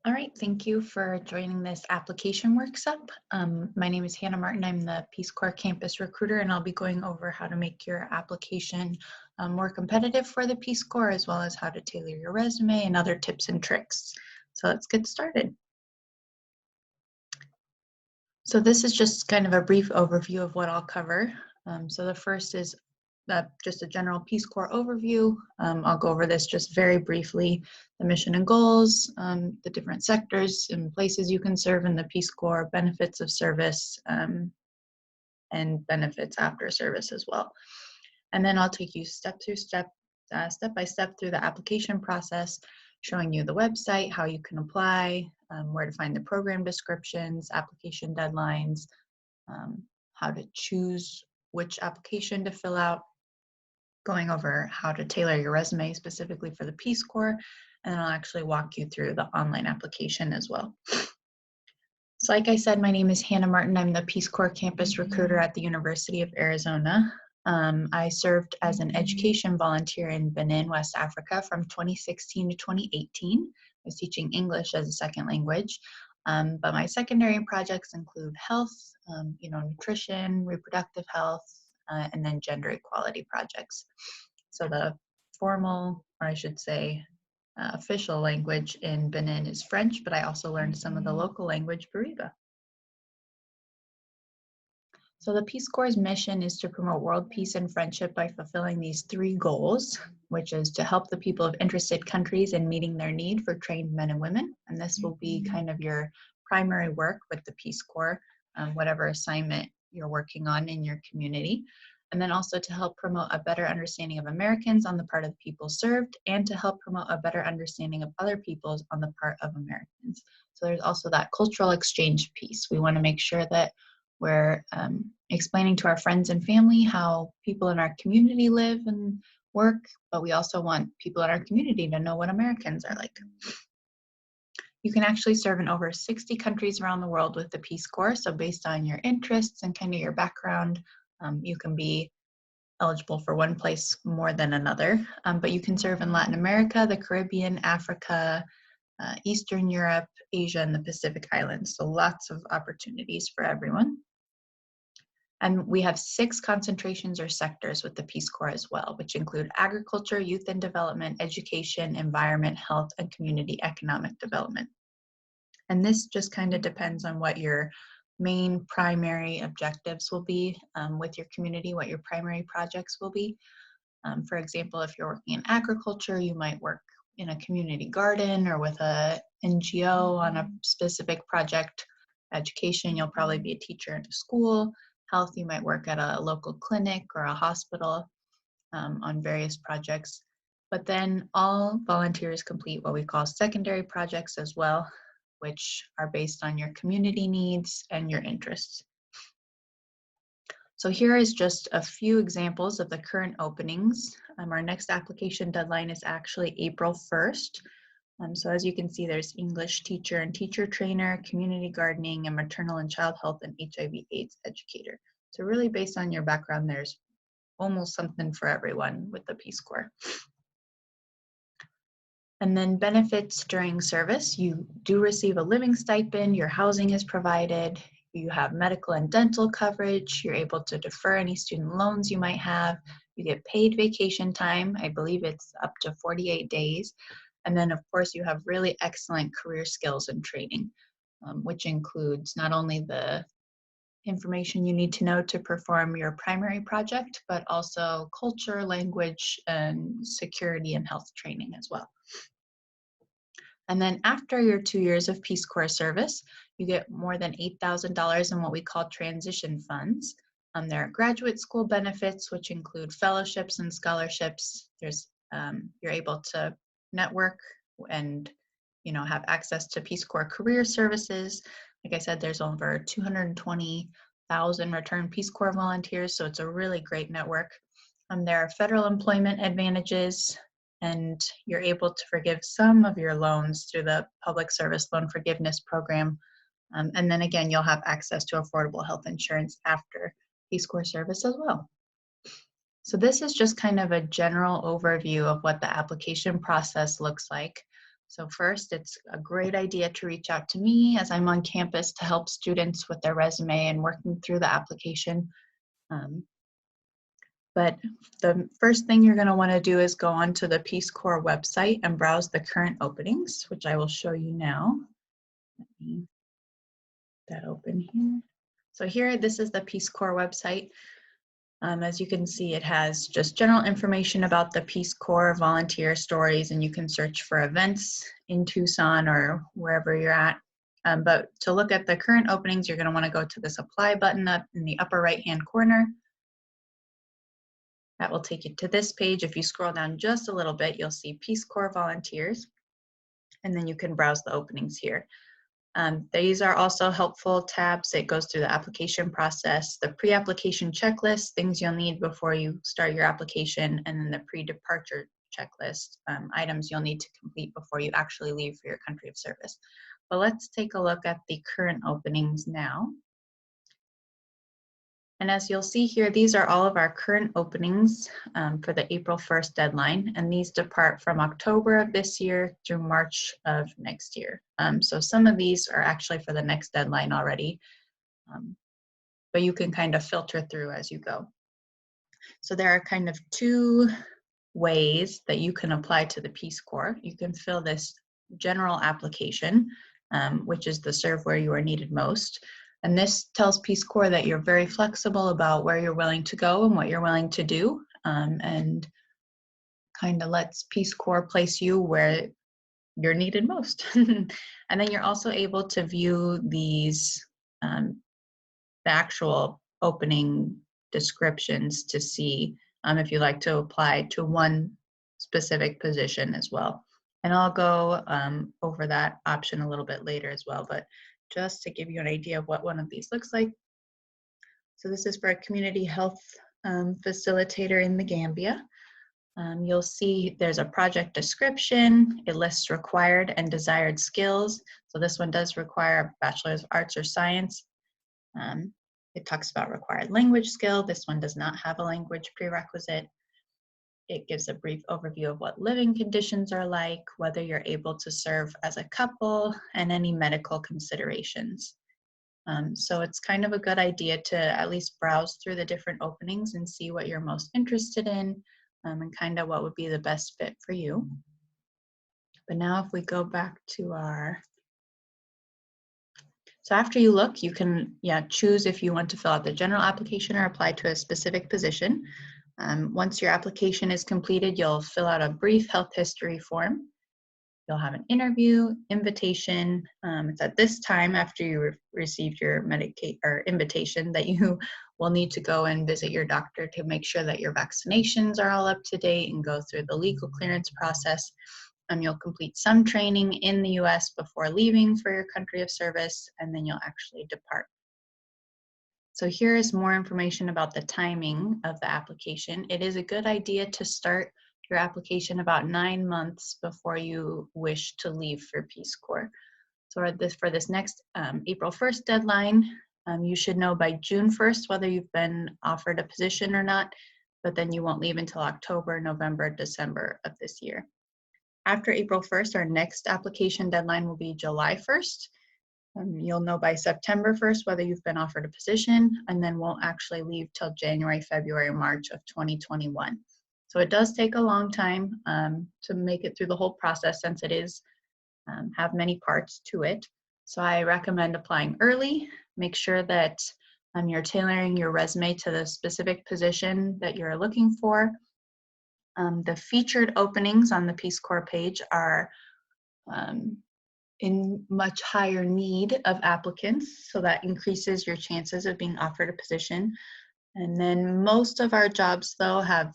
All right, thank you for joining this application workshop. My name is Hannah Martin. I'm the Peace Corps campus recruiter, and I'll be going over how to make your application more competitive for the Peace Corps, as well as how to tailor your resume and other tips and tricks. So let's get started. So this is just kind of a brief overview of what I'll cover. So the first is just a general Peace Corps overview. I'll go over this just very briefly, the mission and goals, the different sectors and places you can serve in the Peace Corps, benefits of service, and benefits after service as well. And then I'll take you step by step through the application process, showing you the website, how you can apply, where to find the program descriptions, application deadlines, how to choose which application to fill out, going over how to tailor your resume specifically for the Peace Corps, and I'll actually walk you through the online application as well. So like I said, my name is Hannah Martin. I'm the Peace Corps campus recruiter at the University of Arizona. I served as an education volunteer in Benin, West Africa from 2016 to 2018. I was teaching English as a second language. But my secondary projects include health, nutrition, reproductive health, and then gender equality projects. So the formal, or I should say, official language in Benin is French, but I also learned some of the local language, Bariba. So the Peace Corps' mission is to promote world peace and friendship by fulfilling these three goals, which is to help the people of interested countries in meeting their need for trained men and women. And this will be kind of your primary work with the Peace Corps, whatever assignment you're working on in your community. And then also to help promote a better understanding of Americans on the part of the people served, and to help promote a better understanding of other peoples on the part of Americans. So there's also that cultural exchange piece. We want to make sure that we're explaining to our friends and family how people in our community live and work, but we also want people in our community to know what Americans are like. You can actually serve in over 60 countries around the world with the Peace Corps. So based on your interests and kind of your background, you can be eligible for one place more than another. But you can serve in Latin America, the Caribbean, Africa, Eastern Europe, Asia, and the Pacific Islands. So lots of opportunities for everyone. And we have 6 concentrations or sectors with the Peace Corps as well, which include agriculture, youth and development, education, environment, health, and community economic development. And this just kind of depends on what your main primary objectives will be with your community, what your primary projects will be. For example, if you're working in agriculture, you might work in a community garden or with a NGO on a specific project. Education, you'll probably be a teacher in a school. Health, you might work at a local clinic or a hospital on various projects. But then all volunteers complete what we call secondary projects as well, which are based on your community needs and your interests. So here is just a few examples of the current openings. Our next application deadline is actually April 1st. So as you can see, there's English teacher and teacher trainer, community gardening, and maternal and child health and HIV/AIDS educator. So really based on your background, there's almost something for everyone with the Peace Corps. And then benefits during service, you do receive a living stipend, your housing is provided, you have medical and dental coverage, you're able to defer any student loans you might have, you get paid vacation time, I believe it's up to 48 days. And then of course you have really excellent career skills and training, which includes not only the information you need to know to perform your primary project, but also culture, language, and security and health training as well. And then after your 2 years of Peace Corps service, you get more than $8,000 in what we call transition funds. There are graduate school benefits, which include fellowships and scholarships. You're able to network and have access to Peace Corps career services. Like I said, there's over 220,000 returned Peace Corps volunteers, so it's a really great network. There are federal employment advantages, and you're able to forgive some of your loans through the Public Service Loan Forgiveness Program. And then again, you'll have access to affordable health insurance after Peace Corps service as well. So this is just kind of a general overview of what the application process looks like. So first, it's a great idea to reach out to me as I'm on campus to help students with their resume and working through the application. But the first thing you're going to want to do is go onto the Peace Corps website and browse the current openings, which I will show you now. Let me get that open here. So here, this is the Peace Corps website. As you can see, it has just general information about the Peace Corps volunteer stories, and you can search for events in Tucson or wherever you're at. But to look at the current openings, you're going to want to go to this apply button up in the upper right-hand corner. That will take you to this page. If you scroll down just a little bit, you'll see Peace Corps volunteers, and then you can browse the openings here. These are also helpful tabs. It goes through the application process, the pre-application checklist, things you'll need before you start your application, and then the pre-departure checklist, items you'll need to complete before you actually leave for your country of service. But let's take a look at the current openings now. And as you'll see here, these are all of our current openings for the April 1st deadline, and these depart from October of this year through March of next year. So some of these are actually for the next deadline already, but you can kind of filter through as you go. So there are kind of two ways that you can apply to the Peace Corps. You can fill this general application, which is the serve where you are needed most. And this tells Peace Corps that you're very flexible about where you're willing to go and what you're willing to do, and kind of lets Peace Corps place you where you're needed most. And then you're also able to view these, the actual opening descriptions to see if you'd like to apply to one specific position as well. And I'll go over that option a little bit later as well, but just to give you an idea of what one of these looks like. So this is for a community health facilitator in the Gambia. You'll see there's a project description. It lists required and desired skills. So this one does require a Bachelor's of Arts or Science. It talks about required language skill. This one does not have a language prerequisite. It gives a brief overview of what living conditions are like, whether you're able to serve as a couple, and any medical considerations. So it's kind of a good idea to at least browse through the different openings and see what you're most interested in, and kind of what would be the best fit for you. But now if we go back to our, so after you look, you can choose if you want to fill out the general application or apply to a specific position. Once your application is completed, you'll fill out a brief health history form. You'll have an interview, invitation. It's at this time after you received your invitation that you will need to go and visit your doctor to make sure that your vaccinations are all up to date and go through the legal clearance process. You'll complete some training in the US before leaving for your country of service, and then you'll actually depart. So here is more information about the timing of the application. It is a good idea to start your application about 9 months before you wish to leave for Peace Corps. So for this next April 1st deadline, you should know by June 1st whether you've been offered a position or not, but then you won't leave until October, November, December of this year. After April 1st, our next application deadline will be July 1st. You'll know by September 1st whether you've been offered a position, and then won't actually leave till January, February, March of 2021. So it does take a long time to make it through the whole process, since it is have many parts to it. So I recommend applying early. Make sure that you're tailoring your resume to the specific position that you're looking for. The featured openings on the Peace Corps page are in much higher need of applicants, so that increases your chances of being offered a position. And then most of our jobs, though, have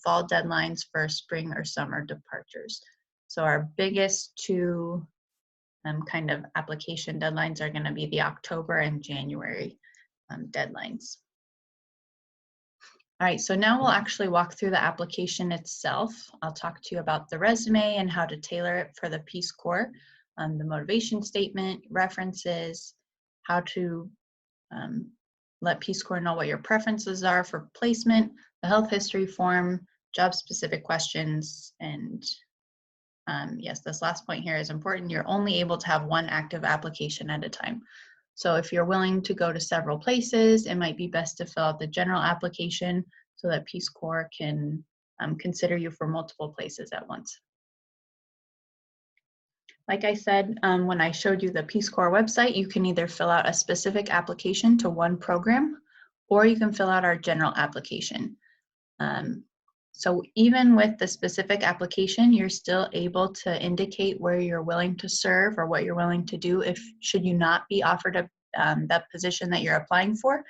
fall deadlines for spring or summer departures. So our biggest two kind of application deadlines are going to be the October and January deadlines. All right, so now we'll actually walk through the application itself. I'll talk to you about the resume and how to tailor it for the Peace Corps, the motivation statement, references, how to let Peace Corps know what your preferences are for placement, the health history form, job-specific questions, and yes, this last point here is important. You're only able to have one active application at a time. So if you're willing to go to several places, it might be best to fill out the general application so that Peace Corps can consider you for multiple places at once. Like I said, when I showed you the Peace Corps website, you can either fill out a specific application to one program, or you can fill out our general application. So even with the specific application, you're still able to indicate where you're willing to serve or what you're willing to do if should you not be offered that position that you're applying for.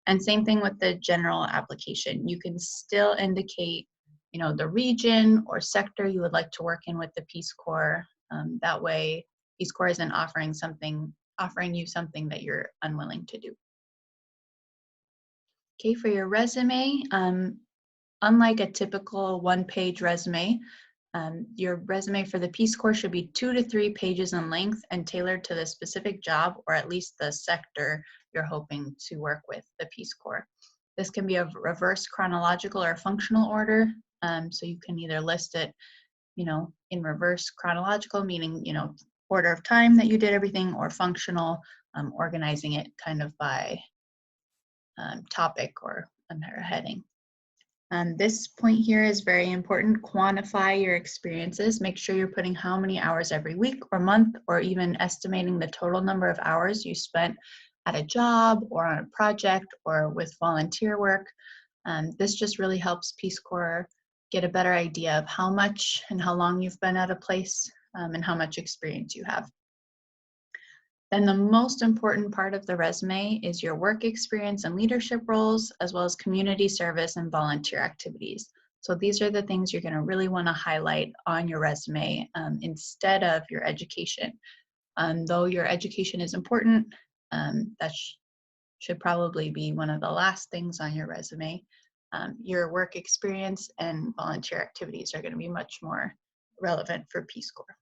And same thing with the general application. You can still indicate, the region or sector you would like to work in with the Peace Corps. That way, Peace Corps isn't offering you something that you're unwilling to do. Okay, for your resume, unlike a typical one-page resume, your resume for the Peace Corps should be 2 to 3 pages in length and tailored to the specific job or at least the sector you're hoping to work with the Peace Corps. This can be a reverse chronological or functional order. So you can either list it, in reverse chronological, meaning, order of time that you did everything, or functional, organizing it kind of by topic or under a heading. This point here is very important. Quantify your experiences. Make sure you're putting how many hours every week or month, or even estimating the total number of hours you spent at a job or on a project or with volunteer work. This just really helps Peace Corps get a better idea of how much and how long you've been at a place and how much experience you have. Then the most important part of the resume is your work experience and leadership roles, as well as community service and volunteer activities. So these are the things you're going to really want to highlight on your resume instead of your education. Though your education is important, that should probably be one of the last things on your resume. Your work experience and volunteer activities are going to be much more relevant for Peace Corps.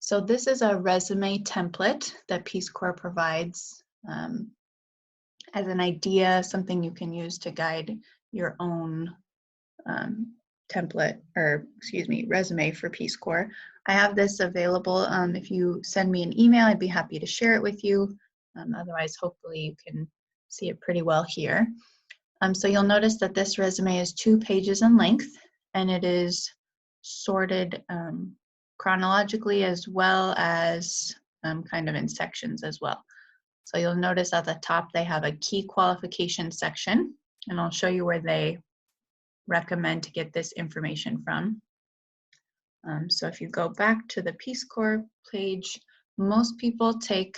So this is a resume template that Peace Corps provides as an idea, something you can use to guide your own resume for Peace Corps. I have this available. If you send me an email, I'd be happy to share it with you. Otherwise, hopefully you can see it pretty well here. So you'll notice that this resume is 2 pages in length, and it is sorted chronologically as well as kind of in sections as well. So you'll notice at the top they have a key qualification section, and I'll show you where they recommend to get this information from. So if you go back to the Peace Corps page, most people take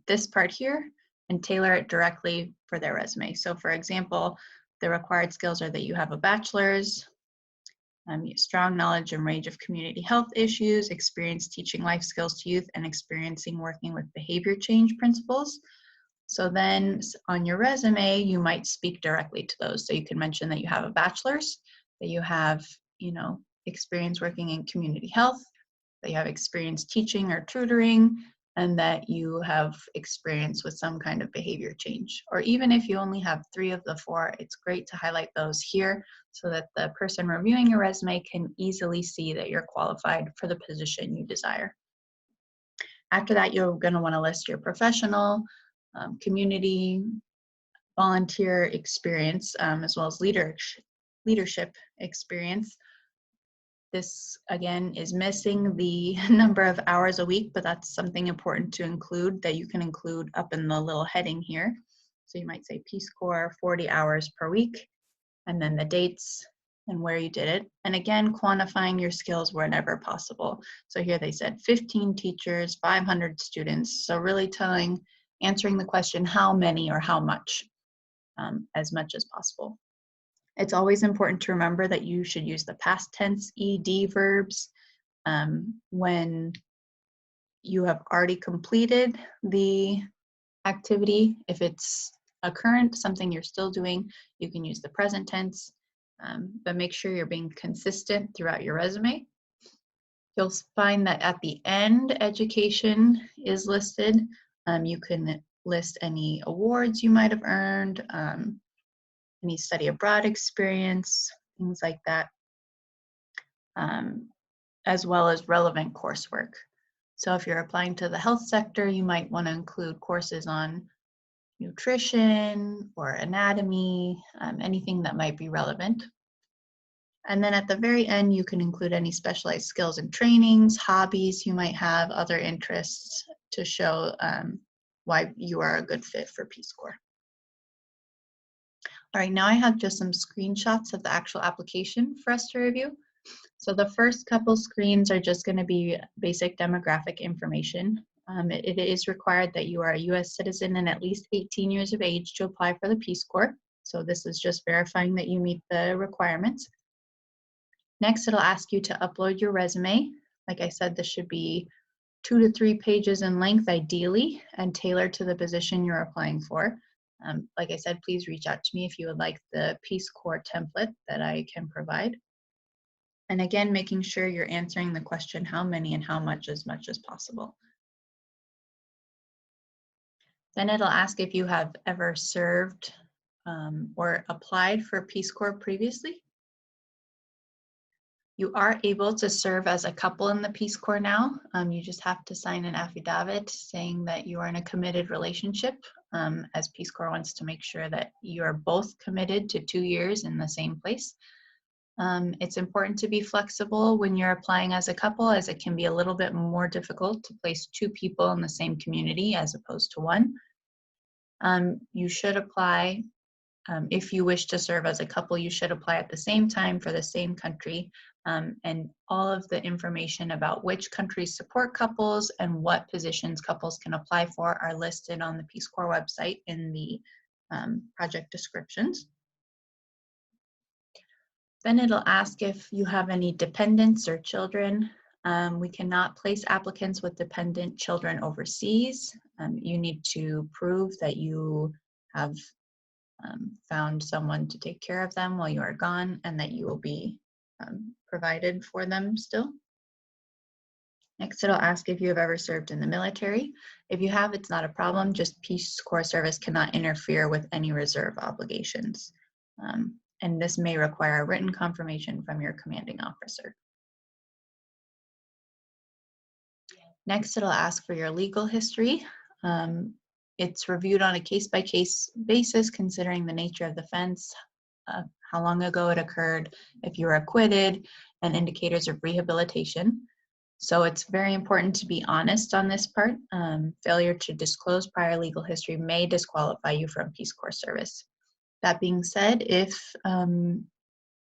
this part here and tailor it directly for their resume. So for example, the required skills are that you have a bachelor's, strong knowledge and range of community health issues, experience teaching life skills to youth, and experiencing working with behavior change principles. So then on your resume, you might speak directly to those. So you can mention that you have a bachelor's, that you have, experience working in community health, that you have experience teaching or tutoring, and that you have experience with some kind of behavior change. Or even if you only have 3 of the 4, it's great to highlight those here so that the person reviewing your resume can easily see that you're qualified for the position you desire. After that, you're going to want to list your professional, community, volunteer experience, as well as leadership experience. This, again, is missing the number of hours a week, but that's something important to include that you can include up in the little heading here. So you might say Peace Corps, 40 hours per week, and then the dates and where you did it. And again, quantifying your skills whenever possible. So here they said 15 teachers, 500 students. So really answering the question, how many or how much, as much as possible. It's always important to remember that you should use the past tense ED verbs when you have already completed the activity. If it's a current, something you're still doing, you can use the present tense, but make sure you're being consistent throughout your resume. You'll find that at the end, education is listed. You can list any awards you might have earned, any study abroad experience, things like that. as well as relevant coursework. So if you're applying to the health sector, you might want to include courses on nutrition or anatomy, anything that might be relevant. And then at the very end, you can include any specialized skills and trainings, hobbies you might have, other interests to show why you are a good fit for Peace Corps. All right, now I have just some screenshots of the actual application for us to review. So the first couple screens are just going to be basic demographic information. It is required that you are a U.S. citizen and at least 18 years of age to apply for the Peace Corps. So this is just verifying that you meet the requirements. Next, it'll ask you to upload your resume. Like I said, this should be 2 to 3 pages in length, ideally, and tailored to the position you're applying for. Like I said, please reach out to me if you would like the Peace Corps template that I can provide. And again, making sure you're answering the question, how many and how much as possible. Then it'll ask if you have ever served or applied for Peace Corps previously. You are able to serve as a couple in the Peace Corps now. You just have to sign an affidavit saying that you are in a committed relationship, as Peace Corps wants to make sure that you are both committed to 2 years in the same place. It's important to be flexible when you're applying as a couple, as it can be a little bit more difficult to place 2 people in the same community as opposed to 1. You should apply, if you wish to serve as a couple, you should apply at the same time for the same country. And all of the information about which countries support couples and what positions couples can apply for are listed on the Peace Corps website in the project descriptions. Then it'll ask if you have any dependents or children. We cannot place applicants with dependent children overseas. You need to prove that you have found someone to take care of them while you are gone and that you will be provided for them still. Next, it'll ask if you have ever served in the military. If you have, it's not a problem, just Peace Corps service cannot interfere with any reserve obligations. And this may require a written confirmation from your commanding officer. Next, it'll ask for your legal history. It's reviewed on a case-by-case basis, considering the nature of the offense, how long ago it occurred, if you were acquitted, and indicators of rehabilitation. So it's very important to be honest on this part. Failure to disclose prior legal history may disqualify you from Peace Corps service. That being said, if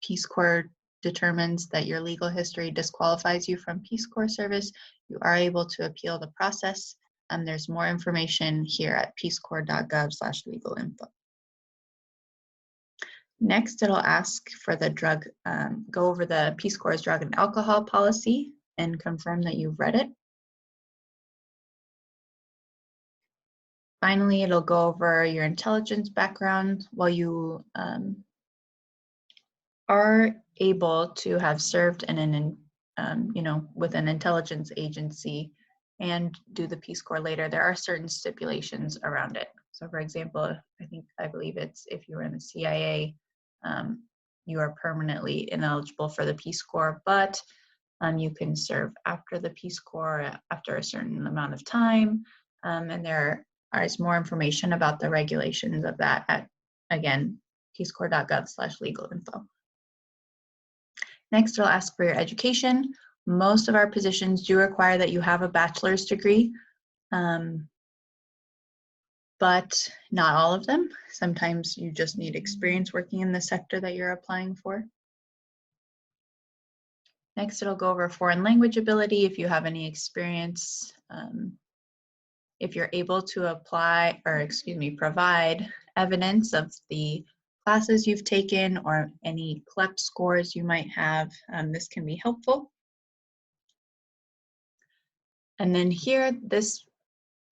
Peace Corps determines that your legal history disqualifies you from Peace Corps service, you are able to appeal the process. And there's more information here at peacecorps.gov/legalinfo. Next, it'll ask for the drug, go over the Peace Corps' drug and alcohol policy and confirm that you've read it. Finally, it'll go over your intelligence background. While you are able to have served in an, with an intelligence agency and do the Peace Corps later, there are certain stipulations around it. So for example, I believe it's if you were in the CIA, you are permanently ineligible for the Peace Corps, but you can serve after the Peace Corps after a certain amount of time. And there is more information about the regulations of that at, again, peacecorps.gov/legalinfo. Next, it'll ask for your education. Most of our positions do require that you have a bachelor's degree, but not all of them. Sometimes you just need experience working in the sector that you're applying for. Next, it'll go over foreign language ability, if you have any experience, if you're able to provide evidence of the classes you've taken or any CLEP scores you might have, this can be helpful. And then here, this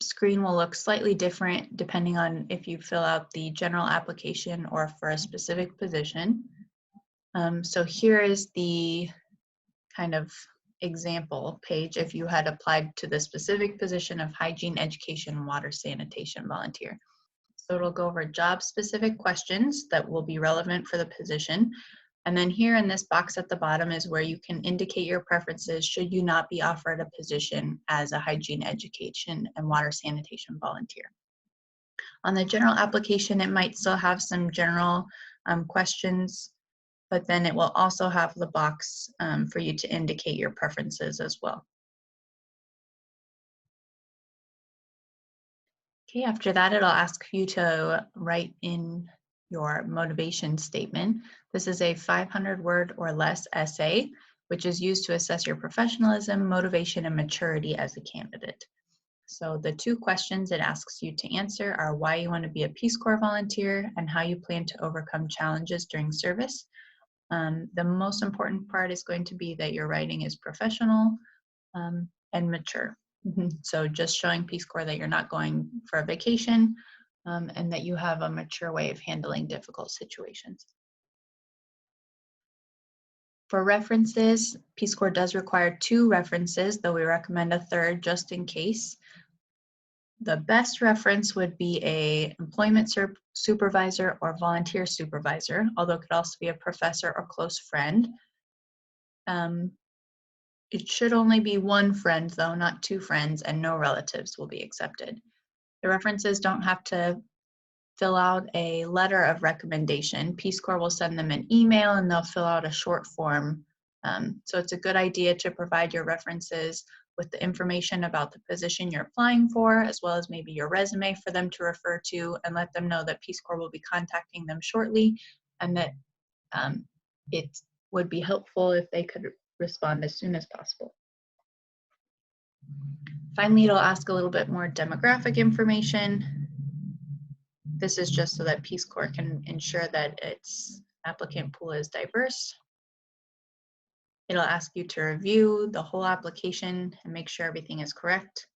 screen will look slightly different depending on if you fill out the general application or for a specific position. So here is the kind of example page if you had applied to the specific position of hygiene, education, water, sanitation volunteer. So it'll go over job-specific questions that will be relevant for the position, And then here in this box at the bottom is where you can indicate your preferences should you not be offered a position as a hygiene education and water sanitation volunteer. On the general application, it might still have some general questions, but then it will also have the box for you to indicate your preferences as well. Okay, after that, it'll ask you to write in your motivation statement. This is a 500-word or less essay, which is used to assess your professionalism, motivation, and maturity as a candidate. So the two questions it asks you to answer are why you want to be a Peace Corps volunteer and how you plan to overcome challenges during service. The most important part is going to be that your writing is professional and mature. So just showing Peace Corps that you're not going for a vacation and that you have a mature way of handling difficult situations. For references, Peace Corps does require 2 references, though we recommend a third just in case. The best reference would be a employment supervisor or volunteer supervisor, although it could also be a professor or close friend. It should only be 1 friend, though, not 2 friends, and no relatives will be accepted. The references don't have to fill out a letter of recommendation. Peace Corps will send them an email and they'll fill out a short form. So it's a good idea to provide your references with the information about the position you're applying for, as well as maybe your resume for them to refer to, and let them know that Peace Corps will be contacting them shortly, and that it would be helpful if they could respond as soon as possible. Finally, it'll ask a little bit more demographic information. This is just so that Peace Corps can ensure that its applicant pool is diverse. It'll ask you to review the whole application and make sure everything is correct.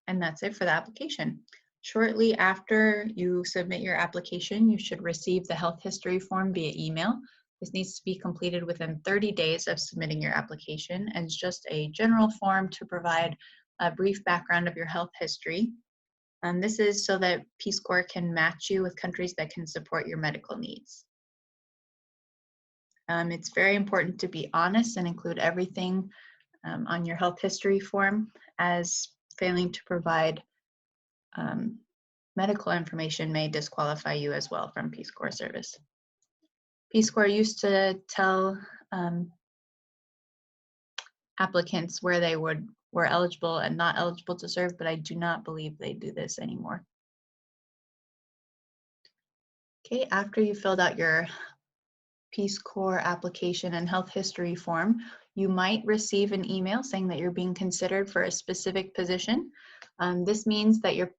And that's it for the application. Shortly after you submit your application, you should receive the health history form via email. This needs to be completed within 30 days of submitting your application, and it's just a general form to provide a brief background of your health history. And this is so that Peace Corps can match you with countries that can support your medical needs. It's very important to be honest and include everything on your health history form, as failing to provide medical information may disqualify you as well from Peace Corps service. Peace Corps used to tell applicants where they were eligible and not eligible to serve, but I do not believe they do this anymore. Okay, after you filled out your Peace Corps application and health history form, you might receive an email saying that you're being considered for a specific position. This means that your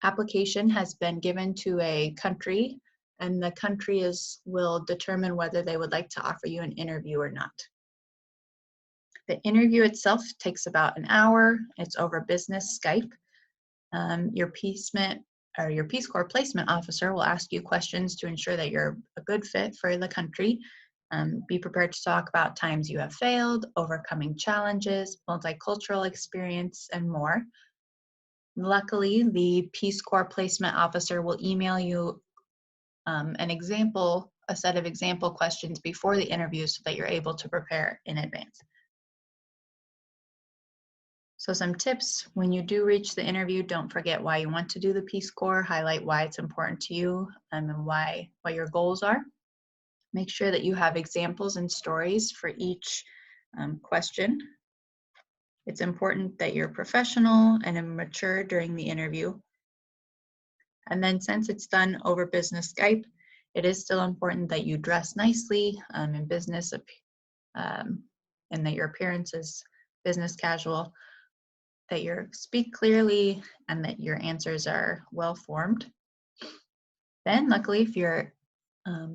application has been given to a country, and the country will determine whether they would like to offer you an interview or not. The interview itself takes about an hour. It's over business Skype. Your Peace Corps placement officer will ask you questions to ensure that you're a good fit for the country. Be prepared to talk about times you have failed, overcoming challenges, multicultural experience, and more. Luckily, the Peace Corps placement officer will email you a set of example questions before the interview so that you're able to prepare in advance. So some tips: when you do reach the interview, don't forget why you want to do the Peace Corps. Highlight why it's important to you and what your goals are. Make sure that you have examples and stories for each question. It's important that you're professional and mature during the interview. And then, since it's done over business Skype, it is still important that you dress nicely in business and that your appearance is business casual, that you speak clearly, and that your answers are well formed. Then, luckily, if your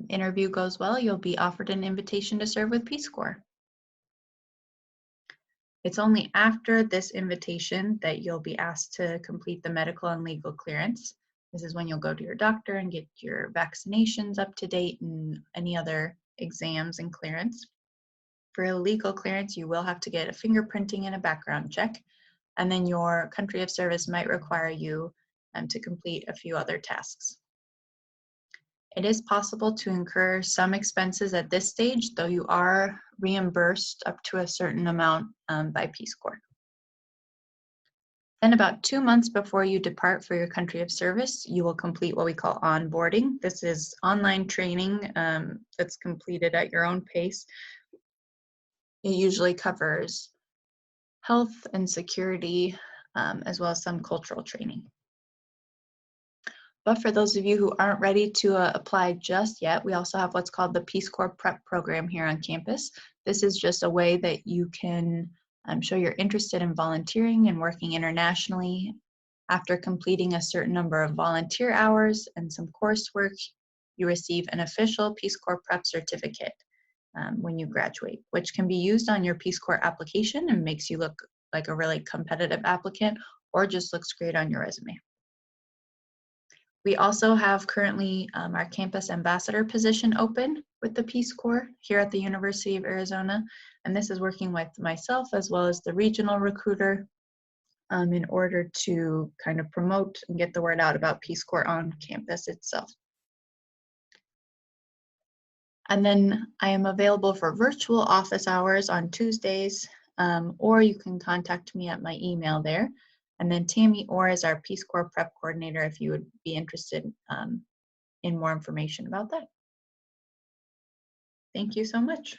interview goes well, you'll be offered an invitation to serve with Peace Corps. It's only after this invitation that you'll be asked to complete the medical and legal clearance. This is when you'll go to your doctor and get your vaccinations up to date and any other exams and clearance. For a legal clearance, you will have to get a fingerprinting and a background check, and then your country of service might require you to complete a few other tasks. It is possible to incur some expenses at this stage, though you are reimbursed up to a certain amount by Peace Corps. Then about 2 months before you depart for your country of service, you will complete what we call onboarding. This is online training that's completed at your own pace. It usually covers health and security, as well as some cultural training. But for those of you who aren't ready to apply just yet, we also have what's called the Peace Corps Prep Program here on campus. This is just a way that you can show you're interested in volunteering and working internationally. After completing a certain number of volunteer hours and some coursework, you receive an official Peace Corps Prep certificate when you graduate, which can be used on your Peace Corps application and makes you look like a really competitive applicant, or just looks great on your resume. We also have currently our campus ambassador position open with the Peace Corps here at the University of Arizona. And this is working with myself as well as the regional recruiter in order to kind of promote and get the word out about Peace Corps on campus itself. And then I am available for virtual office hours on Tuesdays, or you can contact me at my email there. And then Tammy Orr is our Peace Corps Prep Coordinator if you would be interested in more information about that. Thank you so much.